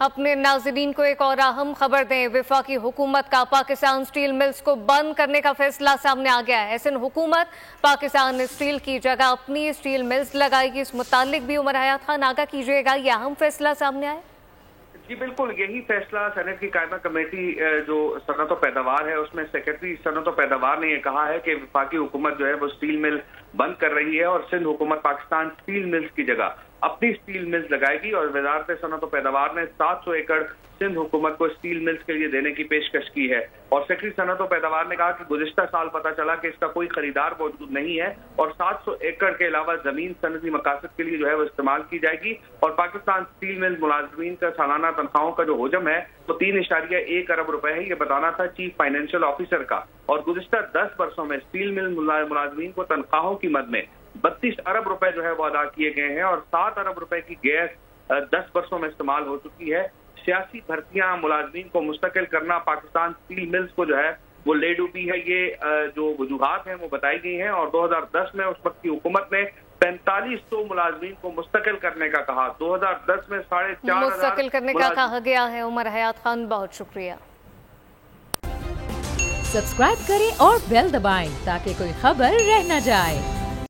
اپنے ناظرین کو ایک اور اہم خبر دیں۔ وفاقی حکومت کا پاکستان سٹیل ملز کو بند کرنے کا فیصلہ سامنے آ گیا ہے۔ ایسن حکومت پاکستان اسٹیل کی جگہ اپنی سٹیل ملز لگائے گی۔ اس متعلق بھی عمر حیات خان آگاہ کیجیے گا، یہ اہم فیصلہ سامنے آئے۔ جی بالکل، یہی فیصلہ سینٹ کی قائمہ کمیٹی جو صنعت و پیداوار ہے اس میں سیکرٹری صنعت و پیداوار نے یہ کہا ہے کہ وفاقی حکومت جو ہے وہ سٹیل مل بند کر رہی ہے اور سندھ حکومت پاکستان سٹیل ملز کی جگہ اپنی سٹیل ملز لگائے گی، اور وزارت صنعت و پیداوار نے 700 ایکڑ سندھ حکومت کو سٹیل ملز کے لیے دینے کی پیشکش کی ہے۔ اور سیکرٹری صنعت و پیداوار نے کہا کہ گزشتہ سال پتہ چلا کہ اس کا کوئی خریدار موجود نہیں ہے اور 700 ایکڑ کے علاوہ زمین صنعتی مقاصد کے لیے جو ہے وہ استعمال کی جائے گی، اور پاکستان سٹیل ملز ملازمین کا سالانہ تنخواہوں کا جو حجم ہے وہ 3.1 ارب روپے ہے، یہ بتانا تھا چیف فائنینشیل آفیسر کا۔ اور گزشتہ 10 برسوں میں سٹیل مل ملازمین کو تنخواہوں کی مد میں 32 ارب روپے جو ہے وہ ادا کیے گئے ہیں، اور 7 ارب روپے کی گیس 10 برسوں میں استعمال ہو چکی ہے۔ سیاسی بھرتیاں ملازمین کو مستقل کرنا پاکستان سٹیل ملز کو جو ہے وہ لے ڈوبی ہے، یہ جو وجوہات ہیں وہ بتائی گئی ہیں۔ اور 2010 میں اس وقت کی حکومت نے 4500 ملازمین کو مستقل کرنے کا کہا۔ 2010 میں 4,500 مستقل کرنے کا کہا گیا ہے۔ عمر حیات خان، بہت شکریہ۔ سبسکرائب کریں اور بیل دبائیں تاکہ کوئی خبر رہ نہ جائے۔